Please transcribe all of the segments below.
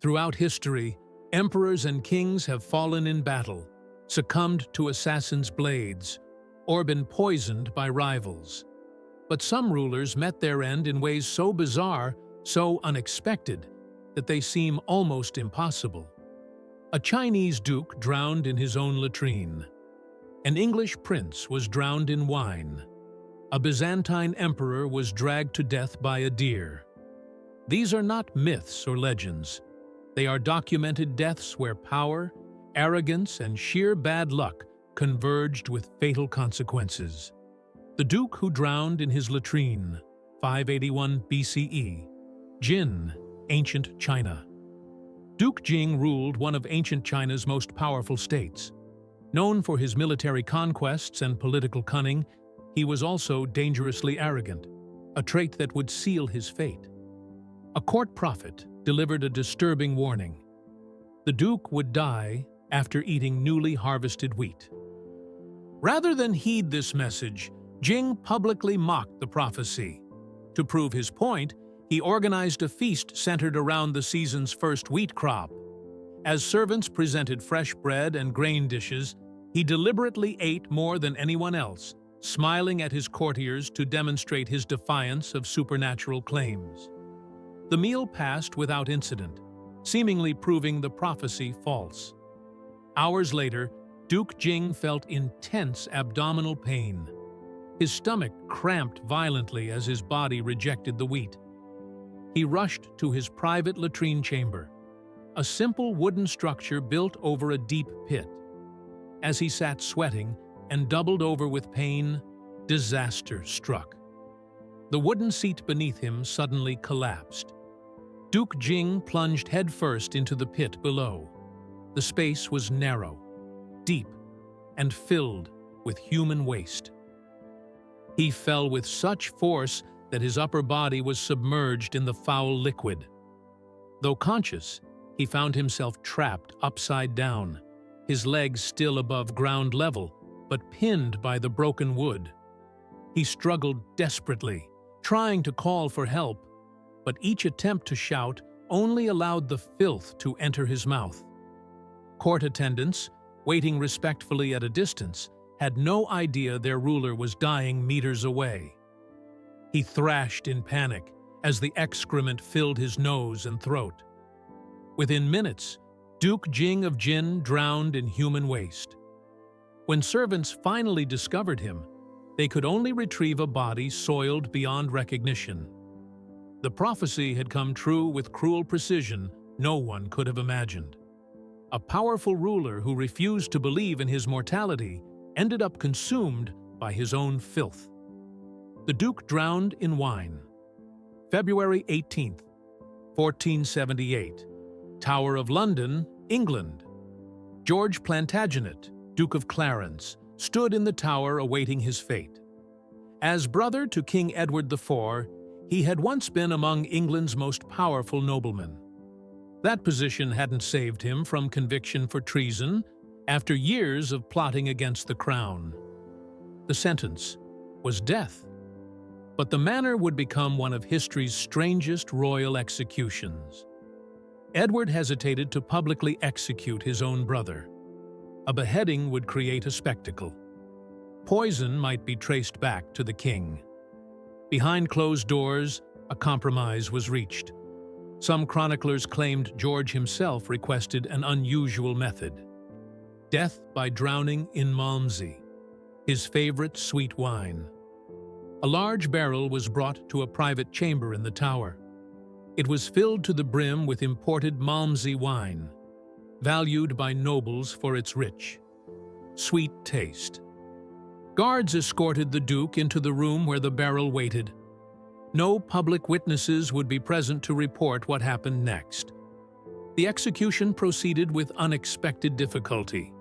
Throughout history, emperors and kings have fallen in battle, succumbed to assassins' blades, or been poisoned by rivals. But some rulers met their end in ways so bizarre, so unexpected, that they seem almost impossible. A Chinese duke drowned in his own latrine. An English prince was drowned in wine. A Byzantine emperor was dragged to death by a deer. These are not myths or legends. They are documented deaths where power, arrogance, and sheer bad luck converged with fatal consequences. The duke who drowned in his latrine, 581 BCE. Jin, Ancient China. Duke Jing ruled one of ancient China's most powerful states. Known for his military conquests and political cunning, he was also dangerously arrogant, a trait that would seal his fate. A court prophet delivered a disturbing warning. The duke would die after eating newly harvested wheat. Rather than heed this message, Jing publicly mocked the prophecy. To prove his point, he organized a feast centered around the season's first wheat crop. As servants presented fresh bread and grain dishes, he deliberately ate more than anyone else, smiling at his courtiers to demonstrate his defiance of supernatural claims. The meal passed without incident, seemingly proving the prophecy false. Hours later, Duke Jing felt intense abdominal pain. His stomach cramped violently as his body rejected the wheat. He rushed to his private latrine chamber, a simple wooden structure built over a deep pit. As he sat sweating and doubled over with pain, disaster struck. The wooden seat beneath him suddenly collapsed. Duke Jing plunged headfirst into the pit below. The space was narrow, deep, and filled with human waste. He fell with such force that his upper body was submerged in the foul liquid. Though conscious, he found himself trapped upside down, his legs still above ground level, but pinned by the broken wood. He struggled desperately, trying to call for help, but each attempt to shout only allowed the filth to enter his mouth. Court attendants, waiting respectfully at a distance, had no idea their ruler was dying meters away. He thrashed in panic as the excrement filled his nose and throat. Within minutes, Duke Jing of Jin drowned in human waste. When servants finally discovered him, they could only retrieve a body soiled beyond recognition. The prophecy had come true with cruel precision no one could have imagined. A powerful ruler who refused to believe in his mortality ended up consumed by his own filth. The Duke drowned in wine. February 18, 1478. Tower of London, England. George Plantagenet, Duke of Clarence, stood in the tower awaiting his fate. As brother to King Edward IV, he had once been among England's most powerful noblemen. That position hadn't saved him from conviction for treason after years of plotting against the crown. The sentence was death. But the manner would become one of history's strangest royal executions. Edward hesitated to publicly execute his own brother. A beheading would create a spectacle. Poison might be traced back to the king. Behind closed doors, a compromise was reached. Some chroniclers claimed George himself requested an unusual method: death by drowning in Malmsey, his favorite sweet wine. A large barrel was brought to a private chamber in the tower. It was filled to the brim with imported Malmsey wine, valued by nobles for its rich, sweet taste. Guards escorted the Duke into the room where the barrel waited. No public witnesses would be present to report what happened next. The execution proceeded with unexpected difficulty.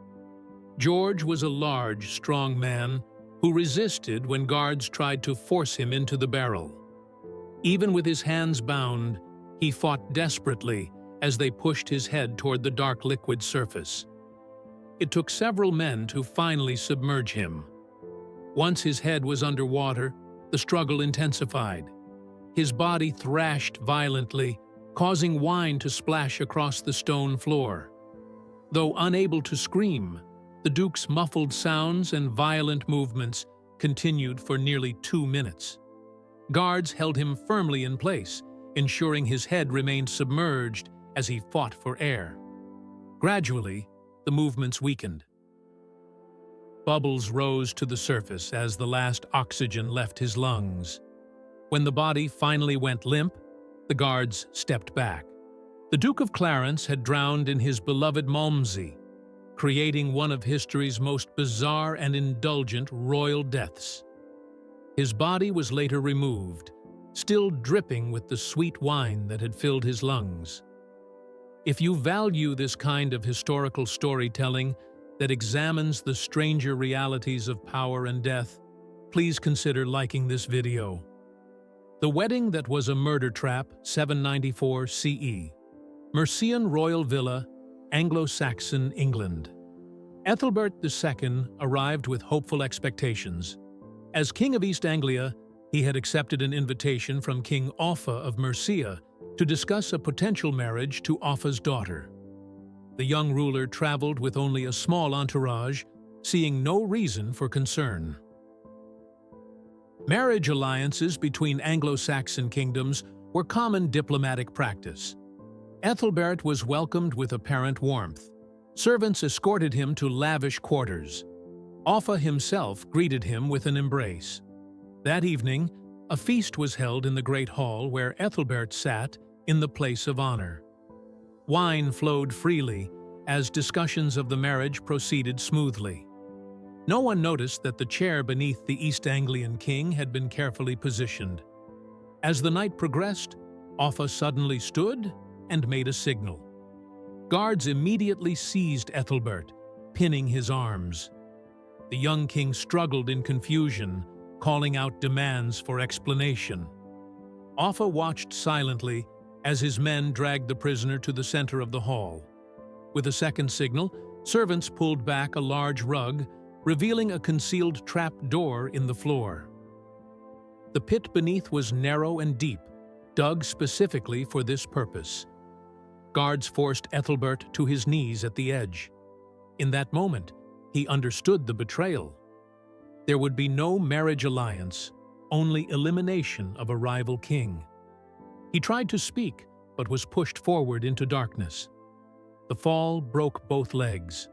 George was a large, strong man who resisted when guards tried to force him into the barrel. Even with his hands bound, he fought desperately as they pushed his head toward the dark liquid surface. It took several men to finally submerge him. Once his head was underwater, the struggle intensified. His body thrashed violently, causing wine to splash across the stone floor. Though unable to scream, the Duke's muffled sounds and violent movements continued for nearly 2 minutes. Guards held him firmly in place, ensuring his head remained submerged as he fought for air. Gradually, the movements weakened. Bubbles rose to the surface as the last oxygen left his lungs. When the body finally went limp, the guards stepped back. The Duke of Clarence had drowned in his beloved Malmsey, creating one of history's most bizarre and indulgent royal deaths. His body was later removed, still dripping with the sweet wine that had filled his lungs. If you value this kind of historical storytelling that examines the stranger realities of power and death, please consider liking this video. The Wedding That Was a Murder Trap, 794 CE. Mercian Royal Villa, Anglo-Saxon England. Ethelbert II arrived with hopeful expectations. As King of East Anglia, he had accepted an invitation from King Offa of Mercia to discuss a potential marriage to Offa's daughter. The young ruler traveled with only a small entourage, seeing no reason for concern. Marriage alliances between Anglo-Saxon kingdoms were common diplomatic practice. Ethelbert was welcomed with apparent warmth. Servants escorted him to lavish quarters. Offa himself greeted him with an embrace. That evening, a feast was held in the great hall where Ethelbert sat in the place of honor. Wine flowed freely as discussions of the marriage proceeded smoothly. No one noticed that the chair beneath the East Anglian king had been carefully positioned. As the night progressed, Offa suddenly stood and made a signal. Guards immediately seized Ethelbert, pinning his arms. The young king struggled in confusion, calling out demands for explanation. Offa watched silently as his men dragged the prisoner to the center of the hall. With a second signal, servants pulled back a large rug, revealing a concealed trap door in the floor. The pit beneath was narrow and deep, dug specifically for this purpose. Guards forced Ethelbert to his knees at the edge. In that moment, he understood the betrayal. There would be no marriage alliance, only elimination of a rival king. He tried to speak, but was pushed forward into darkness. The fall broke both legs.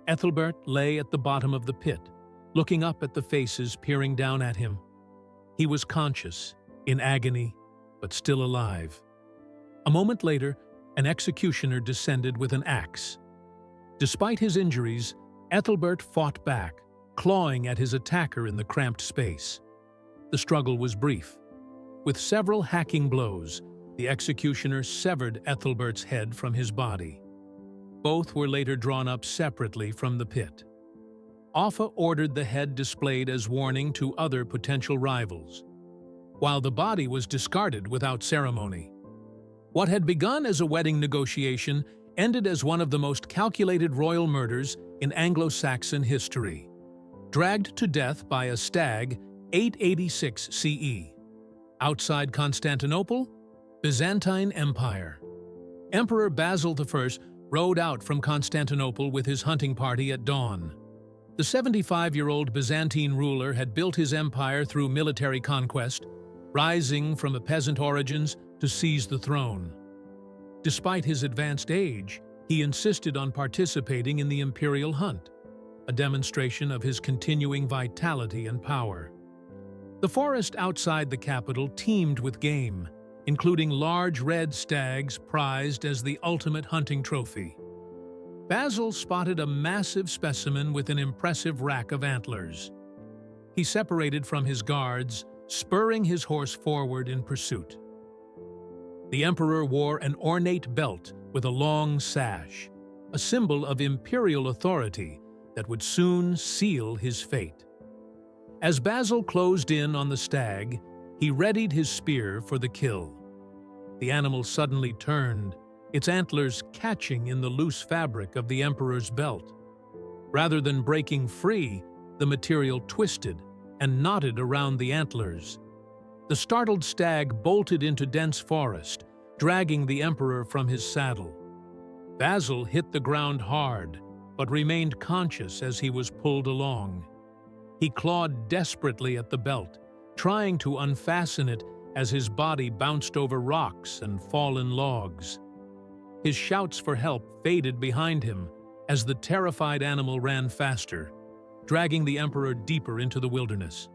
Ethelbert lay at the bottom of the pit, looking up at the faces peering down at him. He was conscious, in agony, but still alive. A moment later, an executioner descended with an axe. Despite his injuries, Ethelbert fought back, clawing at his attacker in the cramped space. The struggle was brief. With several hacking blows, the executioner severed Ethelbert's head from his body. Both were later drawn up separately from the pit. Offa ordered the head displayed as warning to other potential rivals, while the body was discarded without ceremony. What had begun as a wedding negotiation ended as one of the most calculated royal murders in Anglo-Saxon history. Dragged to death by a stag, 886 CE. Outside Constantinople, Byzantine Empire. Emperor Basil I rode out from Constantinople with his hunting party at dawn. The 75-year-old Byzantine ruler had built his empire through military conquest, rising from a peasant origins to seize the throne. Despite his advanced age, he insisted on participating in the imperial hunt, a demonstration of his continuing vitality and power. The forest outside the capital teemed with game, including large red stags prized as the ultimate hunting trophy. Basil spotted a massive specimen with an impressive rack of antlers. He separated from his guards, spurring his horse forward in pursuit. The emperor wore an ornate belt with a long sash, a symbol of imperial authority that would soon seal his fate. As Basil closed in on the stag, he readied his spear for the kill. The animal suddenly turned, its antlers catching in the loose fabric of the emperor's belt. Rather than breaking free, the material twisted and knotted around the antlers. The startled stag bolted into dense forest, dragging the emperor from his saddle. Basil hit the ground hard, but remained conscious as he was pulled along. He clawed desperately at the belt, trying to unfasten it as his body bounced over rocks and fallen logs. His shouts for help faded behind him as the terrified animal ran faster, dragging the emperor deeper into the wilderness.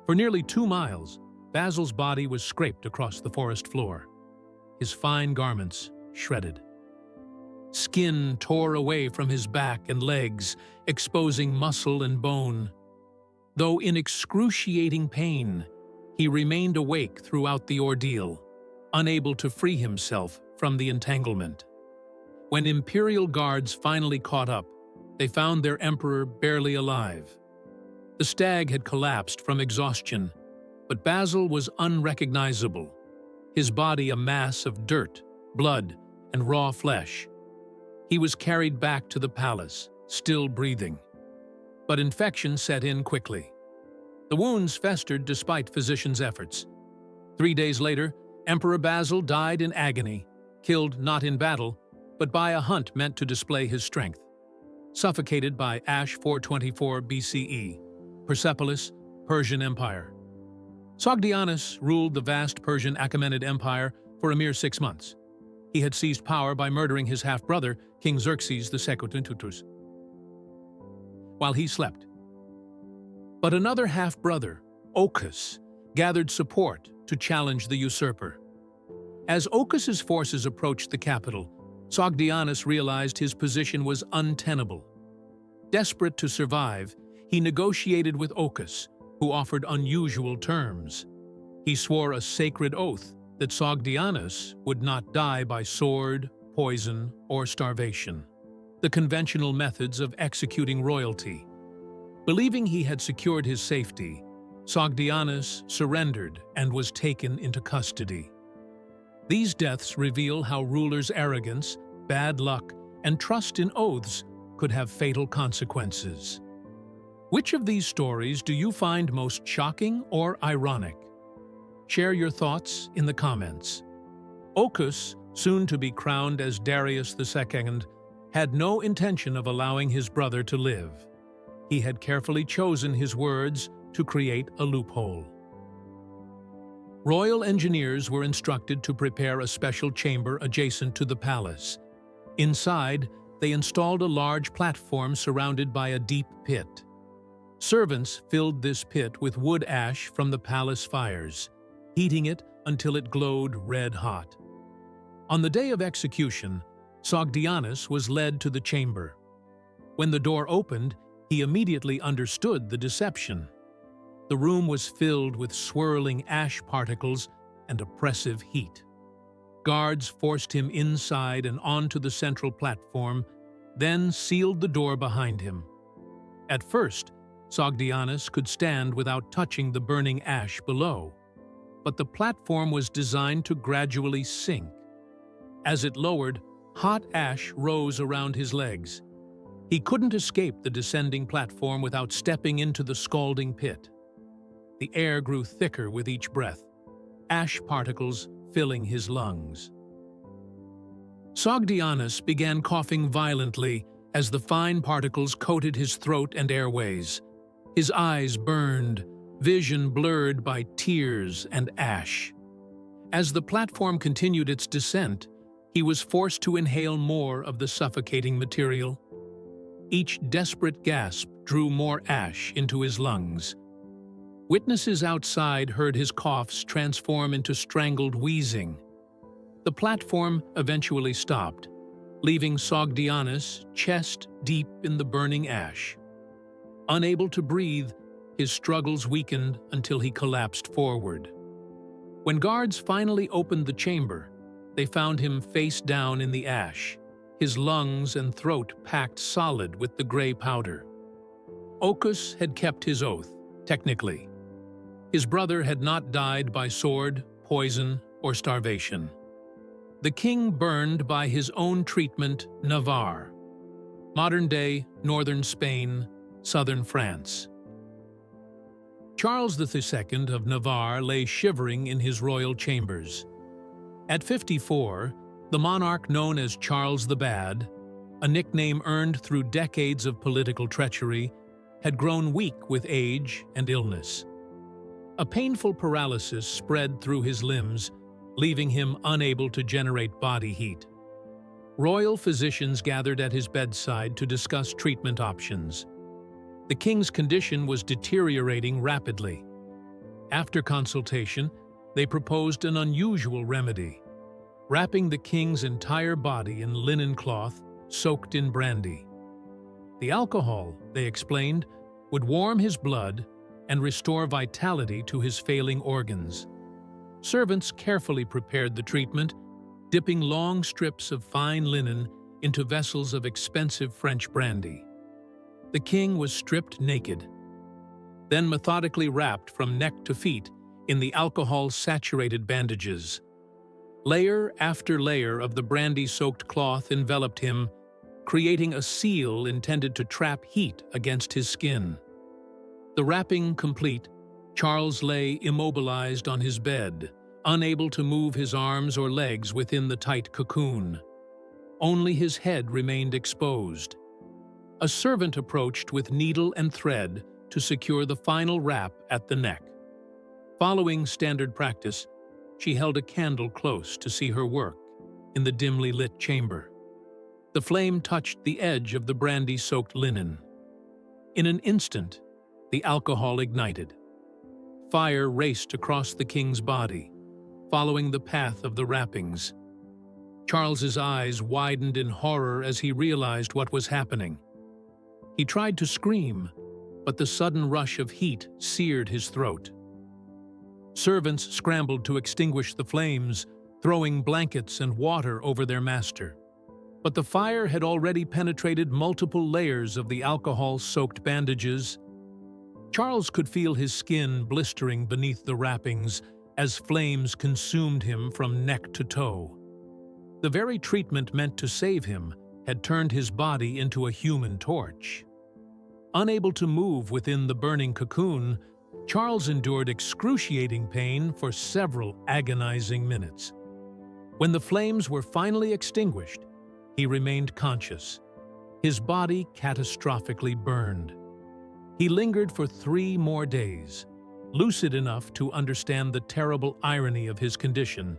For nearly 2 miles, Basil's body was scraped across the forest floor, his fine garments shredded. Skin tore away from his back and legs, exposing muscle and bone. Though in excruciating pain, he remained awake throughout the ordeal, unable to free himself from the entanglement. When imperial guards finally caught up, they found their emperor barely alive. The stag had collapsed from exhaustion, but Basil was unrecognizable, his body a mass of dirt, blood, and raw flesh. He was carried back to the palace, still breathing. But infection set in quickly. The wounds festered despite physicians' efforts. 3 days later, Emperor Basil died in agony, killed not in battle, but by a hunt meant to display his strength. Suffocated by Ash 424 BCE, Persepolis, Persian Empire. Sogdianus ruled the vast Persian Achaemenid Empire for a mere 6 months. He had seized power by murdering his half-brother, King Xerxes II, while he slept. But another half-brother, Ochus, gathered support to challenge the usurper. As Ochus's forces approached the capital, Sogdianus realized his position was untenable. Desperate to survive, he negotiated with Ochus, who offered unusual terms. He swore a sacred oath that Sogdianus would not die by sword, poison, or starvation, the conventional methods of executing royalty. Believing he had secured his safety, Sogdianus surrendered and was taken into custody. These deaths reveal how rulers' arrogance, bad luck, and trust in oaths could have fatal consequences. Which of these stories do you find most shocking or ironic? Share your thoughts in the comments. Ochus, soon to be crowned as Darius II, had no intention of allowing his brother to live. He had carefully chosen his words to create a loophole. Royal engineers were instructed to prepare a special chamber adjacent to the palace. Inside, they installed a large platform surrounded by a deep pit. Servants filled this pit with wood ash from the palace fires, heating it until it glowed red-hot. On the day of execution, Sogdianus was led to the chamber. When the door opened, he immediately understood the deception. The room was filled with swirling ash particles and oppressive heat. Guards forced him inside and onto the central platform, then sealed the door behind him. At first, Sogdianus could stand without touching the burning ash below, but the platform was designed to gradually sink. As it lowered, hot ash rose around his legs. He couldn't escape the descending platform without stepping into the scalding pit. The air grew thicker with each breath, ash particles filling his lungs. Sogdianus began coughing violently as the fine particles coated his throat and airways. His eyes burned, vision blurred by tears and ash. As the platform continued its descent, he was forced to inhale more of the suffocating material. Each desperate gasp drew more ash into his lungs. Witnesses outside heard his coughs transform into strangled wheezing. The platform eventually stopped, leaving Sogdianus chest deep in the burning ash. Unable to breathe, his struggles weakened until he collapsed forward. When guards finally opened the chamber, they found him face down in the ash, his lungs and throat packed solid with the gray powder. Ochus had kept his oath, technically. His brother had not died by sword, poison, or starvation. The king burned by his own treatment, Navarre, modern-day northern Spain, southern France. Charles II of Navarre lay shivering in his royal chambers. At 54, the monarch known as Charles the Bad, a nickname earned through decades of political treachery, had grown weak with age and illness. A painful paralysis spread through his limbs, leaving him unable to generate body heat. Royal physicians gathered at his bedside to discuss treatment options. The king's condition was deteriorating rapidly. After consultation, they proposed an unusual remedy: wrapping the king's entire body in linen cloth soaked in brandy. The alcohol, they explained, would warm his blood and restore vitality to his failing organs. Servants carefully prepared the treatment, dipping long strips of fine linen into vessels of expensive French brandy. The king was stripped naked, then methodically wrapped from neck to feet in the alcohol-saturated bandages. Layer after layer of the brandy-soaked cloth enveloped him, creating a seal intended to trap heat against his skin. The wrapping complete, Charles lay immobilized on his bed, unable to move his arms or legs within the tight cocoon. Only his head remained exposed. A servant approached with needle and thread to secure the final wrap at the neck. Following standard practice, she held a candle close to see her work in the dimly lit chamber. The flame touched the edge of the brandy-soaked linen. In an instant, the alcohol ignited. Fire raced across the king's body, following the path of the wrappings. Charles's eyes widened in horror as he realized what was happening. He tried to scream, but the sudden rush of heat seared his throat. Servants scrambled to extinguish the flames, throwing blankets and water over their master. But the fire had already penetrated multiple layers of the alcohol-soaked bandages. Charles could feel his skin blistering beneath the wrappings as flames consumed him from neck to toe. The very treatment meant to save him had turned his body into a human torch. Unable to move within the burning cocoon, Charles endured excruciating pain for several agonizing minutes. When the flames were finally extinguished, he remained conscious, his body catastrophically burned. He lingered for 3 more days, lucid enough to understand the terrible irony of his condition,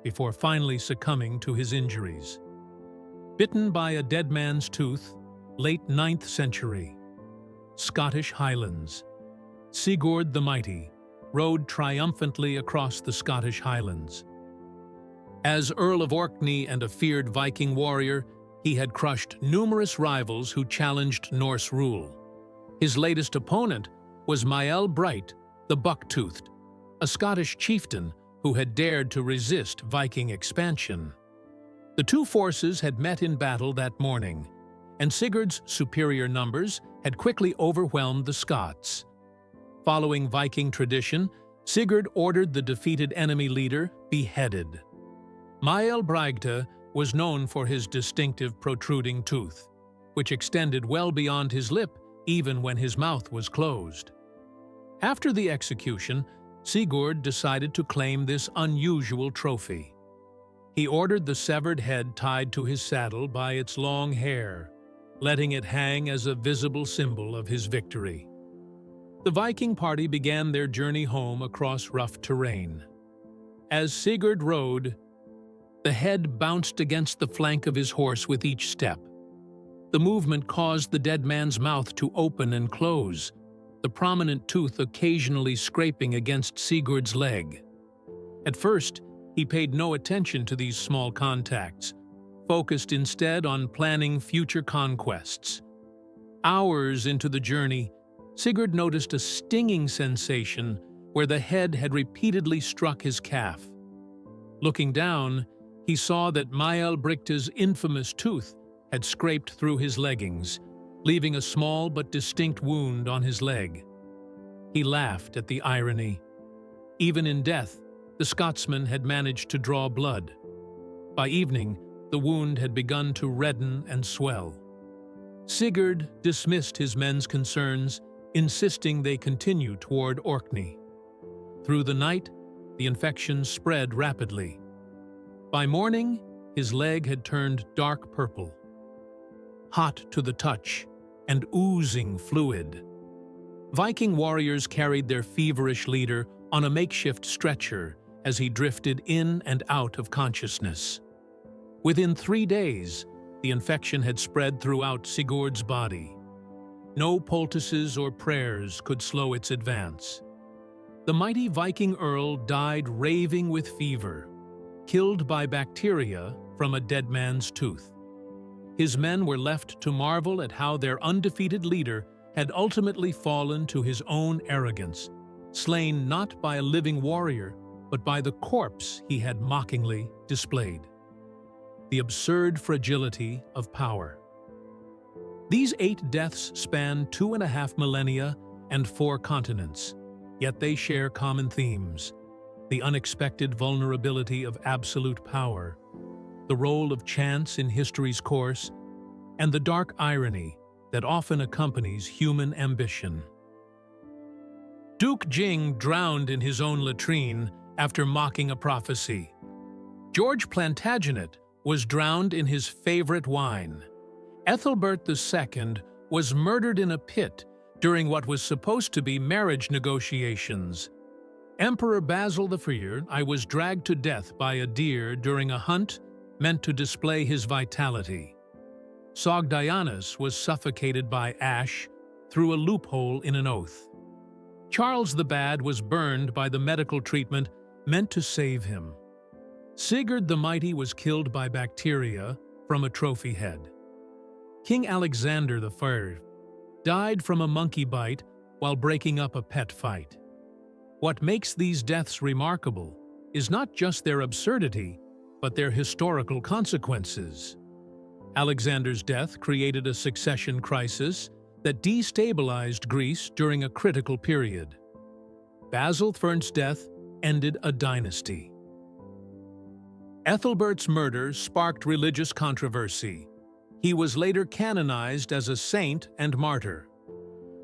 before finally succumbing to his injuries. Bitten by a dead man's tooth, late 9th century. Scottish Highlands. Sigurd the Mighty rode triumphantly across the Scottish Highlands. As Earl of Orkney and a feared Viking warrior, he had crushed numerous rivals who challenged Norse rule. His latest opponent was Mael Bright, the Buck-Toothed, a Scottish chieftain who had dared to resist Viking expansion. The two forces had met in battle that morning, and Sigurd's superior numbers had quickly overwhelmed the Scots. Following Viking tradition, Sigurd ordered the defeated enemy leader beheaded. Mael Brigte was known for his distinctive protruding tooth, which extended well beyond his lip even when his mouth was closed. After the execution, Sigurd decided to claim this unusual trophy. He ordered the severed head tied to his saddle by its long hair, letting it hang as a visible symbol of his victory. The Viking party began their journey home across rough terrain. As Sigurd rode, the head bounced against the flank of his horse with each step. The movement caused the dead man's mouth to open and close, the prominent tooth occasionally scraping against Sigurd's leg. At first, he paid no attention to these small contacts, focused instead on planning future conquests. Hours into the journey, Sigurd noticed a stinging sensation where the head had repeatedly struck his calf. Looking down, he saw that Mael Brigte's infamous tooth had scraped through his leggings, leaving a small but distinct wound on his leg. He laughed at the irony. Even in death, the Scotsman had managed to draw blood. By evening, the wound had begun to redden and swell. Sigurd dismissed his men's concerns, insisting they continue toward Orkney. Through the night, the infection spread rapidly. By morning, his leg had turned dark purple, hot to the touch and oozing fluid. Viking warriors carried their feverish leader on a makeshift stretcher as he drifted in and out of consciousness. Within 3 days, the infection had spread throughout Sigurd's body. No poultices or prayers could slow its advance. The mighty Viking earl died raving with fever, killed by bacteria from a dead man's tooth. His men were left to marvel at how their undefeated leader had ultimately fallen to his own arrogance, slain not by a living warrior, but by the corpse he had mockingly displayed. The absurd fragility of power. These 8 deaths span 2.5 millennia and 4 continents, yet they share common themes: the unexpected vulnerability of absolute power, the role of chance in history's course, and the dark irony that often accompanies human ambition. Duke Jing drowned in his own latrine after mocking a prophecy. George Plantagenet was drowned in his favorite wine. Ethelbert II was murdered in a pit during what was supposed to be marriage negotiations. Emperor Basil I was dragged to death by a deer during a hunt meant to display his vitality. Sogdianus was suffocated by ash through a loophole in an oath. Charles the Bad was burned by the medical treatment meant to save him. Sigurd the Mighty was killed by bacteria from a trophy head. King Alexander I died from a monkey bite while breaking up a pet fight. What makes these deaths remarkable is not just their absurdity, but their historical consequences. Alexander's death created a succession crisis that destabilized Greece during a critical period. Basil I's death ended a dynasty. Ethelbert's murder sparked religious controversy. He was later canonized as a saint and martyr.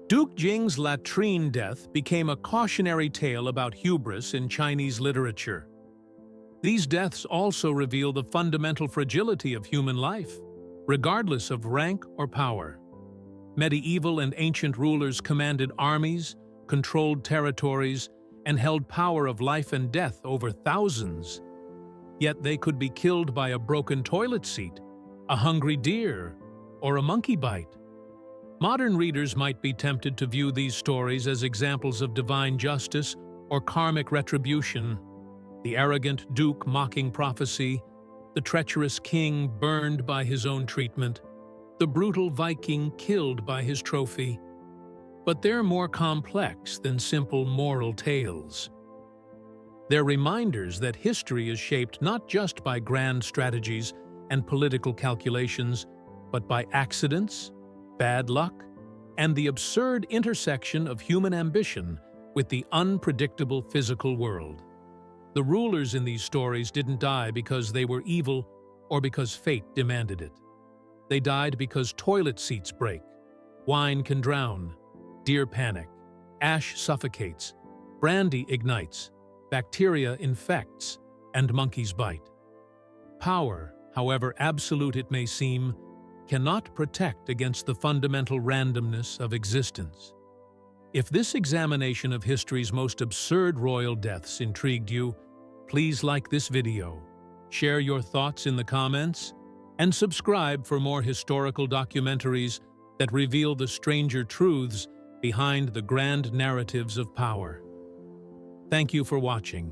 Duke Jing's latrine death became a cautionary tale about hubris in Chinese literature. These deaths also reveal the fundamental fragility of human life, regardless of rank or power. Medieval and ancient rulers commanded armies, controlled territories, and held power of life and death over thousands. Yet they could be killed by a broken toilet seat, a hungry deer, or a monkey bite. Modern readers might be tempted to view these stories as examples of divine justice or karmic retribution: the arrogant duke mocking prophecy, the treacherous king burned by his own treatment, the brutal Viking killed by his trophy. But they're more complex than simple moral tales. They're reminders that history is shaped not just by grand strategies and political calculations, but by accidents, bad luck, and the absurd intersection of human ambition with the unpredictable physical world. The rulers in these stories didn't die because they were evil or because fate demanded it. They died because toilet seats break, wine can drown, deer panic, ash suffocates, brandy ignites, bacteria infects, and monkeys bite. Power, however absolute it may seem, cannot protect against the fundamental randomness of existence. If this examination of history's most absurd royal deaths intrigued you, please like this video, share your thoughts in the comments, and subscribe for more historical documentaries that reveal the stranger truths behind the grand narratives of power. Thank you for watching.